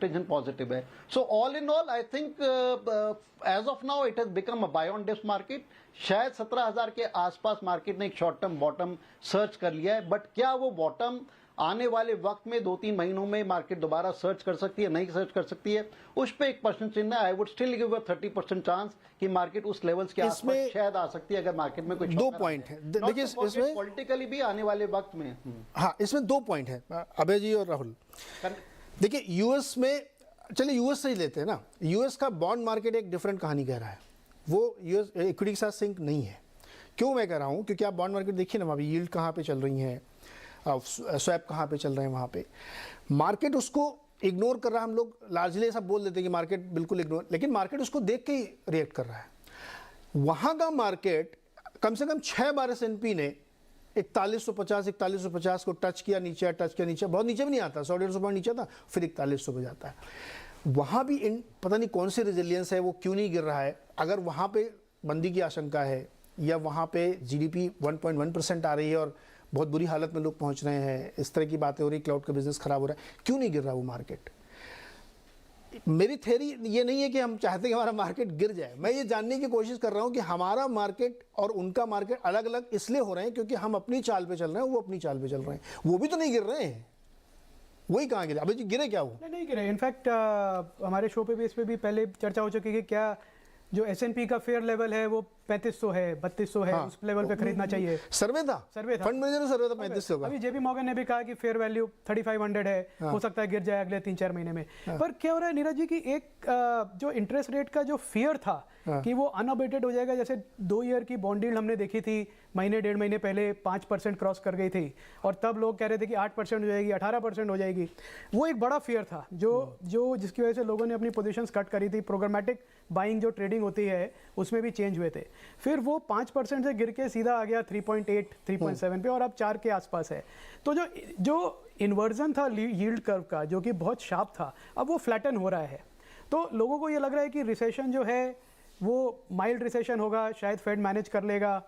Tension positive है. So all in all I think as of now it has become a buy on dips market. शायद 17,000 के आसपास market ने एक short term bottom search कर लिया है, बट क्या वो बॉटम आने वाले वक्त में 2-3 महीनों में मार्केट दोबारा सर्च कर सकती है, नहीं सर्च कर सकती है, उस पे एक प्रश्न चिन्ह है. I would still give a 30% chance कि मार्केट उस लेवल्स के आसपास शायद आ सकती है अगर मार्केट में कुछ. दो पॉइंट है, देखिए इसमें पॉलिटिकली भी आने वाले वक्त में. हाँ, इसमें 2 पॉइंट है अभय जी और राहुल. देखिए यूएस में, चलिए यूएस से ही लेते हैं ना. यूएस का बॉन्ड मार्केट एक डिफरेंट कहानी कह रहा है. वो यूएस इक्विटी के साथ सिंक नहीं है. क्यों मैं कह रहा हूँ, क्योंकि आप बॉन्ड मार्केट देखिए ना, वहाँ भी यील्ड कहाँ पे चल रही हैं, स्वैप कहाँ पे चल रहे हैं, वहाँ पे मार्केट उसको इग्नोर कर रहा है. हम लोग लार्जली ऐसा बोल देते हैं कि मार्केट बिल्कुल इग्नोर, लेकिन मार्केट उसको देख के ही रिएक्ट कर रहा है. वहाँ का मार्केट कम से कम 6 बार S&P ने 4150 को टच किया, नीचे टच किया, नीचे, बहुत नीचे भी नहीं आता, 100-150 पॉइंट नीचे था, फिर 4100 पे जाता है. वहाँ भी पता नहीं कौन सी रेजिलियंस है, वो क्यों नहीं गिर रहा है. अगर वहाँ पे मंदी की आशंका है या वहाँ पे GDP 1.1% आ रही है और बहुत बुरी हालत में लोग पहुँच रहे हैं, इस तरह की बातें हो रही, क्लाउड का बिजनेस खराब हो रहा है, क्यों नहीं गिर रहा वो मार्केट. मेरी थ्योरी ये नहीं है कि हम चाहते हैं कि हमारा मार्केट गिर जाए. मैं ये जानने की कोशिश कर रहा हूं कि हमारा मार्केट और उनका मार्केट अलग अलग इसलिए हो रहे हैं क्योंकि हम अपनी चाल पे चल रहे हैं, वो अपनी चाल पे चल रहे हैं. वो भी तो नहीं गिर रहे हैं. वही कहाँ गिरे? अभी जी गिरे क्या? वो नहीं गिरे. इनफैक्ट हमारे शो पे भी, इस पे भी पहले चर्चा हो चुकी है कि क्या जो S&P का फेयर लेवल है वो 3500 है, 3200 है. हाँ, उस लेवल पे खरीदना चाहिए. सर्वे था फंड मैनेजर, सर्वे था 3500 का. अभी JP मॉर्गन ने भी कहा कि फेयर वैल्यू 3500 है. हाँ. हो सकता है गिर जाए अगले 3-4 महीने में. हाँ. पर क्या हो रहा है नीरज जी की एक जो इंटरेस्ट रेट का जो फियर था, हाँ, कि वो अनअबेटेड हो जाएगा. जैसे 2 ईयर की बॉन्ड यील्ड हमने देखी थी, महीने 1.5 महीने पहले 5% क्रॉस कर गई थी और तब लोग कह रहे थे कि 8% हो जाएगी, 18% हो जाएगी. वो एक बड़ा फियर था जो जिसकी वजह से लोगों ने अपनी पोजीशंस कट करी थी. प्रोग्रामेटिक बाइंग जो ट्रेडिंग होती है उसमें भी चेंज हुए थे. फिर वो 5% से गिर के सीधा आ गया 3.8, 3.7 पे और अब 4 के आसपास है. तो जो इन्वर्जन था यील्ड कर्व का, जो कि बहुत शार्प था, अब वो फ्लैटन हो रहा है. तो लोगों को ये लग रहा है कि रिसेशन जो है वो माइल्ड रिसेशन होगा, शायद फेड मैनेज कर लेगा,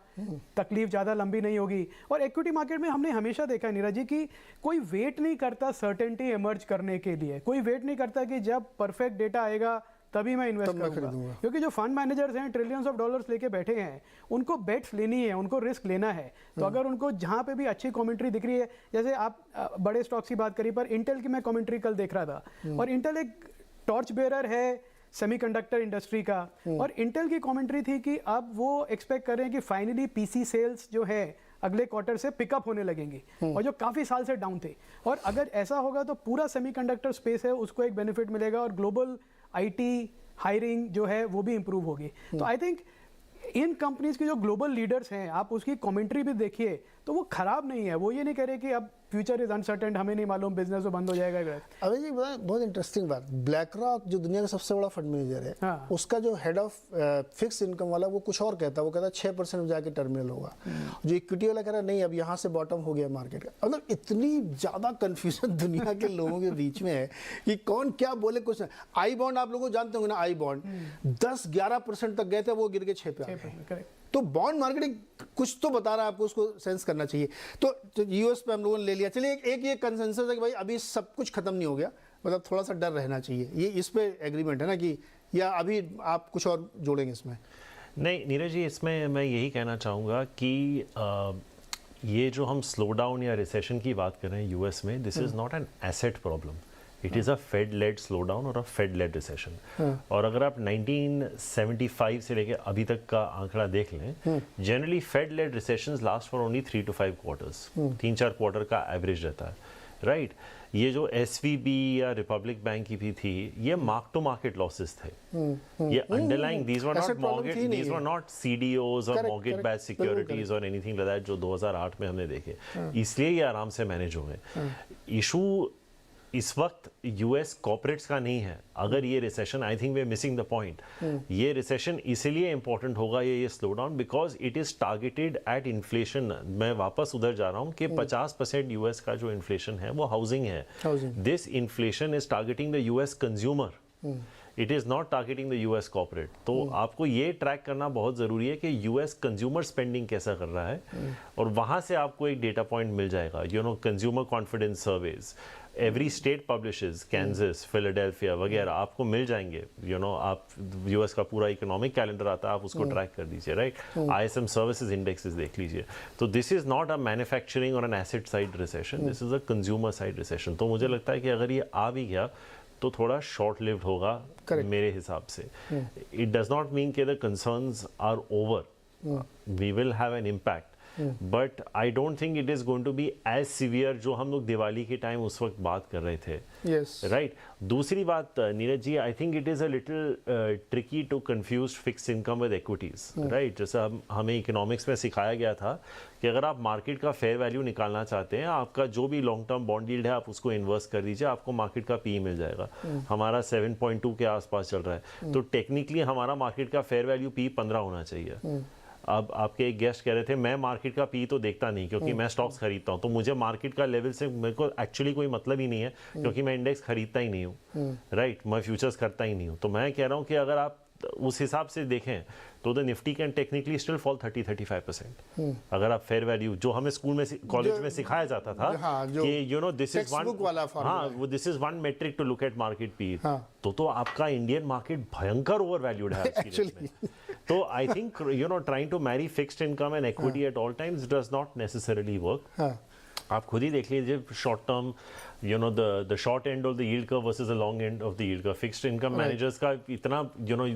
तकलीफ ज़्यादा लंबी नहीं होगी. और इक्विटी मार्केट में हमने हमेशा देखा नीरज जी कि कोई वेट नहीं करता सर्टेनिटी इमर्ज करने के लिए. कोई वेट नहीं करता कि जब परफेक्ट डेटा आएगा तभी मैं इन्वेस्ट करूंगा. क्योंकि जो फंड मैनेजर्स हैं, ट्रिलियंस ऑफ डॉलर्स लेके बैठे हैं, उनको बेट्स लेनी है, उनको रिस्क लेना है. तो अगर उनको जहां पे भी अच्छी कमेंट्री दिख रही है, जैसे आप बड़े स्टॉक्स की बात करी, पर इंटेल की मैं कमेंट्री कल देख रहा था और इंटेल एक टॉर्च बेरर है सेमीकंडक्टर इंडस्ट्री का. और इंटेल की कमेंट्री थी कि अब वो एक्सपेक्ट कर रहे हैं कि फाइनली PC सेल्स जो है अगले क्वार्टर से पिकअप होने लगेंगी और जो काफ़ी साल से डाउन थे. और अगर ऐसा होगा तो पूरा सेमीकंडक्टर स्पेस है उसको एक बेनिफिट मिलेगा और ग्लोबल IT हायरिंग जो है वो भी इंप्रूव होगी. तो आई थिंक इन कंपनीज की जो ग्लोबल लीडर्स हैं, आप उसकी कमेंट्री भी देखिए तो वो खराब नहीं है. वो ये नहीं कह रहे कि अब फ्यूचर इज अनसर्टेन, हमें नहीं मालूम बिजनेस तो बंद हो जाएगा. अभी जी बहुत इंटरेस्टिंग बात, ब्लैक रॉक जो दुनिया का सबसे बड़ा फंड मैनेजर है, हाँ, उसका जो हेड ऑफ फिक्स इनकम वाला वो कुछ और कहता है. वो कहता है 6% में जाके टर्मिनल होगा. जो इक्विटी वाला कह रहा है नहीं, अब यहाँ से बॉटम हो गया मार्केट का. मतलब इतनी ज़्यादा कन्फ्यूजन दुनिया के लोगों के बीच में है कि कौन क्या बोले. कुछ आई बॉन्ड आप लोगों जानते होंगे ना, आई बॉन्ड 10-11% तक गए थे, वो गिर के 6 पे आ गए. तो बॉन्ड मार्केटिंग कुछ तो बता रहा है आपको, उसको सेंस करना चाहिए. तो यूएस पे हम लोगों ने ले लिया. चलिए एक ये कंसेंसस है कि भाई अभी सब कुछ खत्म नहीं हो गया, मतलब थोड़ा सा डर रहना चाहिए. ये इस पे एग्रीमेंट है ना, कि या अभी आप कुछ और जोड़ेंगे इसमें? नहीं नीरज जी, इसमें मैं यही कहना चाहूँगा कि ये जो हम स्लो डाउन या रिसेशन की बात कर रहे हैं यूएस में, this is not an asset problem. It is a fed led slow down और अ फेड लेड रिसेशन. और अगर आप 1975 से लेकर अभी तक का आंकड़ा देख लें, generally fed led recessions last for only 3 to 5 quarters. 3-4 quarter का एवरेज रहता है, राइट. ये जो SVB या रिपब्लिक बैंक की भी थी, ये मार्क टू मार्केट लॉसेस थे. ये underlying, these were not mortgage, these were not CDOs और मॉर्गेज बैक्ड सिक्योरिटीज और एनीथिंग लाइक दैट जो 2008 में हमने देखे. इसलिए ये आराम से मैनेज हो गए. इशू इस वक्त US कॉर्पोरेट्स का नहीं है. अगर ये recession, I think we are missing the point. ये रिसेशन इसीलिए इंपॉर्टेंट होगा, ये slow down, because it is targeted at inflation. मैं वापस उधर जा रहा हूँ कि 50% US का जो इन्फ्लेशन है वो हाउसिंग है. This inflation is targeting the US consumer. It is not targeting the US corporate. तो आपको ये ट्रैक करना बहुत ज़रूरी है कि US कंज्यूमर स्पेंडिंग कैसा कर रहा है, और वहाँ से आपको एक डेटा पॉइंट मिल जाएगा. Consumer confidence surveys, every state publishes, Kansas, Philadelphia वगैरह आपको मिल जाएंगे, आप यूएस का पूरा इकोनॉमिक कैलेंडर आता है, आप उसको ट्रैक कर दीजिए, राइट? आईएसएम सर्विसेज इंडेक्सेस देख लीजिए। तो this is not a manufacturing और an asset side recession, this is a consumer side recession. तो मुझे लगता है कि अगर ये आ भी गया तो थोड़ा शॉर्ट लिव्ड होगा मेरे हिसाब से। इट डज नॉट मीन कि the concerns are over, we will have an impact, but I don't think it is going to be as severe जो हम लोग दिवाली के टाइम उस वक्त बात कर रहे थे, राइट? दूसरी बात Neeraj ji, I think it is a little tricky to confuse fixed income with equities, right? जैसे हमें इकोनॉमिक्स में सिखाया गया था कि अगर आप मार्केट का फेयर वैल्यू निकालना चाहते हैं, आपका जो भी लॉन्ग टर्म बॉन्ड यील्ड है आप उसको इन्वेस्ट कर दीजिए, आपको मार्केट का पी मिल जाएगा। हमारा 7.2 के आसपास चल रहा है, तो टेक्निकली हमारा मार्केट का फेयर वैल्यू पी 15 होना चाहिए। अब आपके एक गेस्ट कह रहे थे मैं मार्केट का पी तो देखता नहीं क्योंकि मैं स्टॉक्स खरीदता हूं, तो मुझे मार्केट का लेवल से मेरे को एक्चुअली कोई मतलब ही नहीं है क्योंकि मैं इंडेक्स खरीदता ही नहीं हूं, राइट? मैं फ्यूचर्स करता ही नहीं हूं। तो मैं कह रहा हूं कि अगर आप उस हिसाब से देखें तो the Nifty can technically still fall 30-35%। अगर आप फेयर वैल्यू जो हमें स्कूल में कॉलेज में सिखाया जाता था कि this is one, this is one metric to look at market P, तो आपका इंडियन मार्केट भयंकर ओवर वैल्यूड है एक्चुअली। तो I think trying to marry fixed income and equity at all times does not necessarily work. आप खुद ही देख लीजिए short term, the short end of the yield curve versus the long end of the yield curve. Fixed income managers का इतना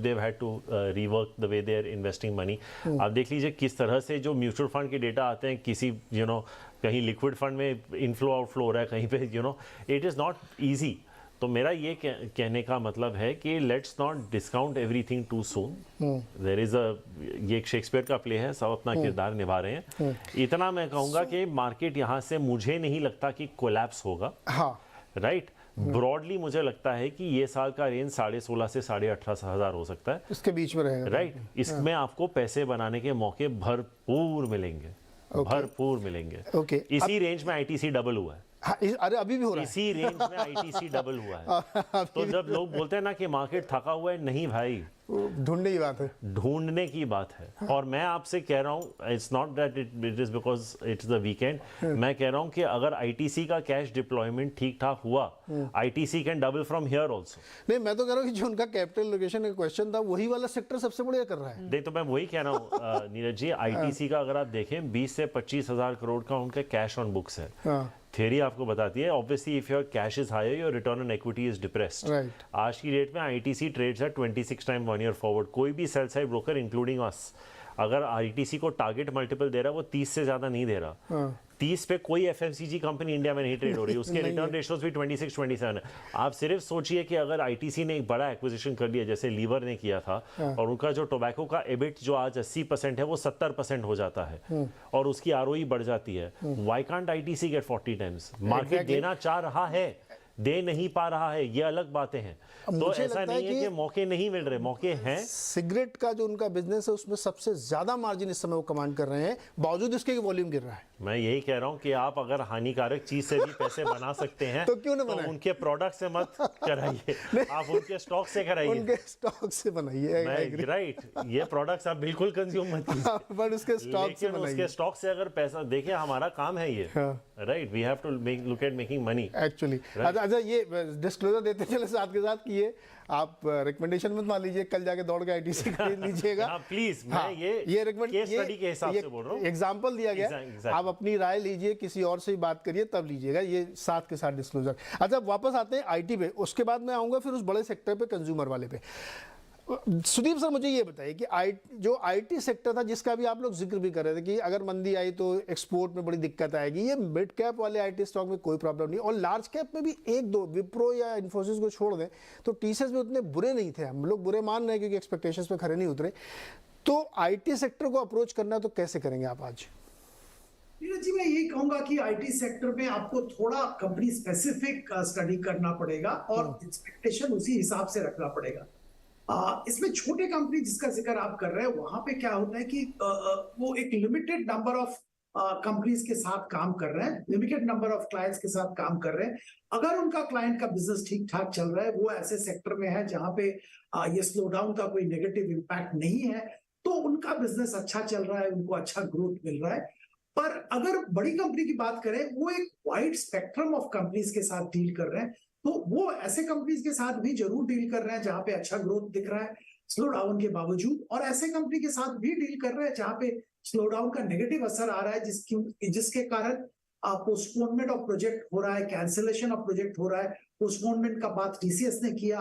they've had to rework the way they are investing money. आप देख लीजिए किस तरह से जो म्यूचुअल फंड के डेटा आते हैं, किसी कहीं लिक्विड फंड में इनफ्लो आउटफ्लो हो रहा है, कहीं पे इट इज़ नॉट ईजी। तो मेरा ये कहने का मतलब है कि let's not discount everything too soon. There is ये एक शेक्सपियर का प्ले है, सब अपना किरदार निभा रहे हैं। इतना मैं कहूंगा कि मार्केट यहाँ से मुझे नहीं लगता कि कोलैप्स होगा, राइट? ब्रॉडली मुझे लगता है कि ये साल का रेंज 16.5 से 18.5 हज़ार हो सकता है, इसके बीच में रहेगा, राइट? इसमें आपको पैसे बनाने के मौके भरपूर मिलेंगे, भरपूर मिलेंगे। इसी रेंज में आईटीसी डबल हुआ है। अरे अभी भी हो रहा है, इसी रेंज में आईटीसी डबल हुआ है। तो जब लोग बोलते हैं ना कि मार्केट थका हुआ है, नहीं भाई, ढूंढने की बात है, ढूंढने की बात है। और मैं आपसे कह रहा हूं, it's not that it is because it's the weekend, मैं कह रहा हूं कि अगर आईटीसी का कैश डिप्लॉयमेंट ठीक ठाक हुआ, ITC can double from here also. नहीं, मैं तो कह रहा हूं कि जो उनका कैपिटल लोकेशन का क्वेश्चन था, वही वाला सेक्टर सबसे बढ़िया कर रहा है। नहीं, तो मैं वही कह रहा हूं नीरज जी, आईटीसी का अगर आप देखें 20 से 25 हज़ार करोड़ का उनका कैश ऑन बुक्स है। थ्योरी आपको बताती है, obviously if your cash is higher, your return on equity is depressed. आज की डेट में आईटीसी ट्रेड्स है 26 टाइम 1 ईयर फॉरवर्ड। कोई भी सेल साइड ब्रोकर इंक्लूडिंग अस अगर आईटीसी को टारगेट मल्टीपल दे रहा है, वो 30 से ज्यादा नहीं दे रहा। 30 पे कोई एफएमसीजी कंपनी इंडिया में नहीं ट्रेड हो रही, उसके रिटर्न रेशियोज भी 26-27 है। आप सिर्फ सोचिए कि अगर आईटीसी ने एक बड़ा एक्विजिशन कर लिया जैसे लीवर ने किया था, और उनका जो टोबैको का एबिट जो आज 80% है वो 70% हो जाता है और उसकी आरओई बढ़ जाती है। Why can't ITC get 40 times? Market देना चाह रहा है, दे नहीं पा रहा है, ये अलग बातें हैं। तो ऐसा नहीं है कि मौके नहीं मिल रहे, मौके हैं। सिगरेट का जो उनका बिजनेस है उसमें सबसे ज्यादा मार्जिन इस समय वो कमांड कर रहे हैं, बावजूद इसके वॉल्यूम गिर रहा है। मैं यही कह रहा हूं कि आप अगर हानिकारक चीज से भी पैसे बना सकते हैं तो क्यों ना बनाएं? उनके प्रोडक्ट से मत कराइए, आप उनके स्टॉक से कराइए, उनके स्टॉक से बनाइए, राइट? ये प्रोडक्ट्स आप बिल्कुल कंज्यूम मत कीजिए, बट उसके स्टॉक से बनाइए। उसके स्टॉक से अगर पैसा, देखिए हमारा काम है ये, right? We have to look at making money actually. अच्छा, ये डिस्क्लोजर देते चले साथ के साथ कि ये आप रिकमेंडेशन मत मान लीजिए, कल जाके दौड़ के आईटीसी खरीद लीजिएगा प्लीज। मैं ये केस स्टडी के हिसाब से बोल रहा हूं, एग्जांपल दिया गया। आप अपनी राय लीजिए, किसी और से बात करिए तब लीजिएगा, ये साथ के साथ डिस्क्लोजर। अच्छा, वापस आते हैं आईटी पे, उसके बाद मैं आऊंगा फिर उस बड़े सेक्टर पे, कंज्यूमर वाले पे। सुदीप सर, मुझे ये बताइए कि जो आईटी सेक्टर था जिसका भी आप लोग जिक्र भी कर रहे थे कि अगर मंदी आई तो एक्सपोर्ट में बड़ी दिक्कत आएगी, ये मिड कैप वाले आईटी स्टॉक में कोई प्रॉब्लम नहीं, और लार्ज कैप में भी एक दो, विप्रो या इन्फोसिस को छोड़ दें तो टीसीएस में उतने बुरे नहीं थे। हम लोग बुरे मान रहे हैं क्योंकि एक्सपेक्टेशंस पे खरे नहीं उतरे। तो आईटी सेक्टर को अप्रोच करना तो कैसे करेंगे आप आज? नीरज जी, मैं यही कहूंगा कि आईटी सेक्टर में आपको थोड़ा कंपनी स्पेसिफिक स्टडी करना पड़ेगा और एक्सपेक्टेशन उसी हिसाब से रखना पड़ेगा। इसमें छोटे कंपनी जिसका जिक्र आप कर रहे हैं, वहां पे क्या होता है कि वो एक लिमिटेड नंबर ऑफ कंपनीज के साथ काम कर रहे हैं, लिमिटेड नंबर ऑफ क्लाइंट्स के साथ काम कर रहे हैं। अगर उनका क्लाइंट का बिजनेस ठीक ठाक चल रहा है, वो ऐसे सेक्टर में है जहां पे ये स्लो डाउन का कोई नेगेटिव इम्पैक्ट नहीं है, तो उनका बिजनेस अच्छा चल रहा है, उनको अच्छा ग्रोथ मिल रहा है। पर अगर बड़ी कंपनी की बात करें, वो एक वाइड स्पेक्ट्रम ऑफ कंपनीज के साथ डील कर रहे हैं, तो वो ऐसे कंपनीज के साथ भी जरूर डील कर रहे हैं जहां पे अच्छा ग्रोथ दिख रहा है स्लो डाउन के बावजूद, और ऐसे कंपनी के साथ भी डील कर रहे हैं जहां पे स्लो डाउन का नेगेटिव असर आ रहा है, जिसके कारण पोस्टपोनमेंट ऑफ प्रोजेक्ट हो रहा है, कैंसिलेशन ऑफ प्रोजेक्ट हो रहा है। पोस्टपोनमेंट का बात टीसीएस ने किया,